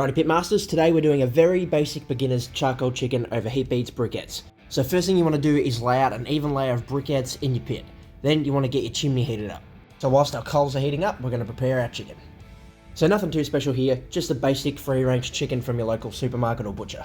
Alrighty Pitmasters, today we're doing a very basic beginner's charcoal chicken over Heatbeads briquettes. So first thing you want to do is lay out an even layer of briquettes in your pit. Then you want to get your chimney heated up. So whilst our coals are heating up, we're going to prepare our chicken. So nothing too special here, just a basic free-range chicken from your local supermarket or butcher.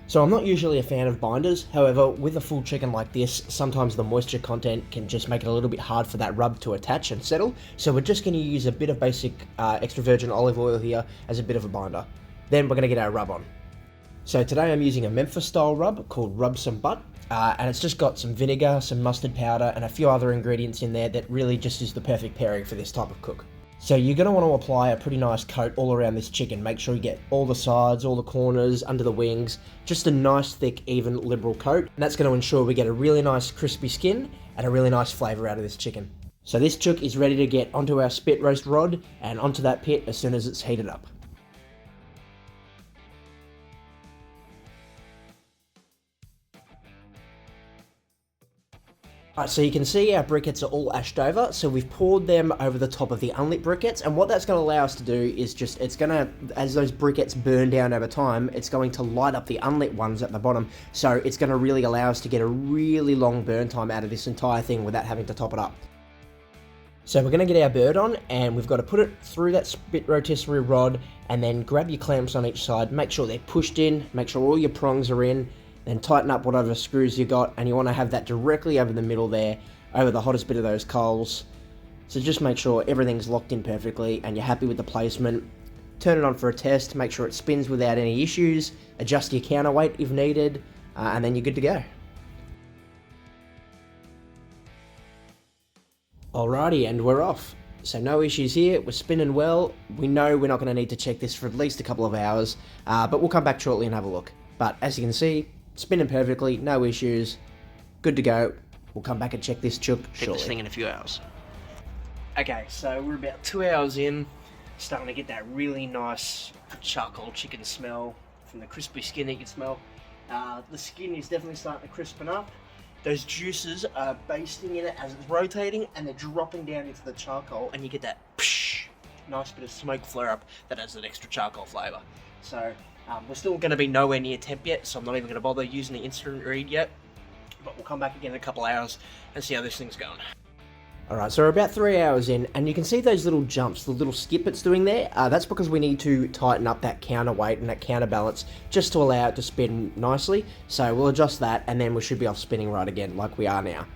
So I'm not usually a fan of binders, however with a full chicken like this, sometimes the moisture content can just make it a little bit hard for that rub to attach and settle, so we're just going to use a bit of basic extra virgin olive oil here as a bit of a binder. Then we're going to get our rub on. So today I'm using a Memphis style rub called Rub Some Butt, and it's just got some vinegar, some mustard powder and a few other ingredients in there that really just is the perfect pairing for this type of cook. So you're going to want to apply a pretty nice coat all around this chicken. Make sure you get all the sides, all the corners, under the wings, just a nice thick even liberal coat, and that's going to ensure we get a really nice crispy skin and a really nice flavour out of this chicken. So this chook is ready to get onto our spit roast rod and onto that pit as soon as it's heated up. Alright, so you can see our briquettes are all ashed over, so we've poured them over the top of the unlit briquettes, and what that's going to allow us to do is just, it's going to, as those briquettes burn down over time, it's going to light up the unlit ones at the bottom, so it's going to really allow us to get a really long burn time out of this entire thing without having to top it up. So we're going to get our bird on, and we've got to put it through that spit rotisserie rod, and then grab your clamps on each side, make sure they're pushed in, make sure all your prongs are in, then tighten up whatever screws you got, and you want to have that directly over the middle there, over the hottest bit of those coals. So just make sure everything's locked in perfectly and you're happy with the placement. Turn it on for a test, make sure it spins without any issues, adjust your counterweight if needed, and then you're good to go. Alrighty, and we're off. So no issues here, we're spinning well. We know we're not going to need to check this for at least a couple of hours, but we'll come back shortly and have a look. But as you can see, spinning perfectly, no issues, good to go. We'll come back and check this chook shortly. Check this thing in a few hours. Okay, so we're about 2 hours in, starting to get that really nice charcoal chicken smell from the crispy skin that you can smell. The skin is definitely starting to crispen up. Those juices are basting in it as it's rotating, and they're dropping down into the charcoal, and you get that psh, nice bit of smoke flare up that has that extra charcoal flavour. So we're still going to be nowhere near temp yet, so I'm not even going to bother using the instant read yet. But we'll come back again in a couple hours and see how this thing's going. Alright, so we're about 3 hours in, and you can see those little jumps, the little skip it's doing there. That's because we need to tighten up that counterweight and that counterbalance just to allow it to spin nicely. So we'll adjust that, and then we should be off spinning right again like we are now.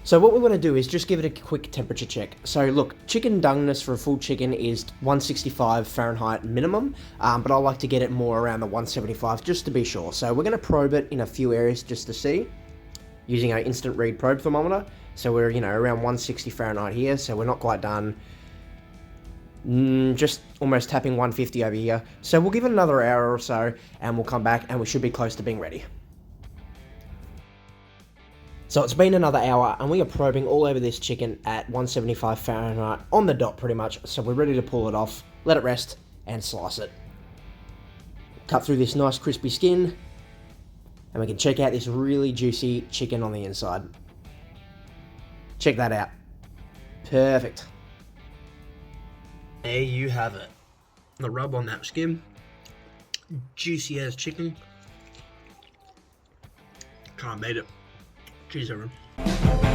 So what we want to do is just give it a quick temperature check. So look, chicken doneness for a full chicken is 165 Fahrenheit minimum, but I like to get it more around the 175 just to be sure. So we're going to probe it in a few areas just to see, using our instant read probe thermometer. So we're, around 160 Fahrenheit here, so we're not quite done. Just almost tapping 150 over here. So we'll give it another hour or so, and we'll come back, and we should be close to being ready. So it's been another hour, and we are probing all over this chicken at 175 Fahrenheit on the dot pretty much, so we're ready to pull it off, let it rest, and slice it. Cut through this nice crispy skin, and we can check out this really juicy chicken on the inside. Check that out. Perfect. There you have it. The rub on that skin. Juicy as chicken. Can't beat it. Cheers, everyone.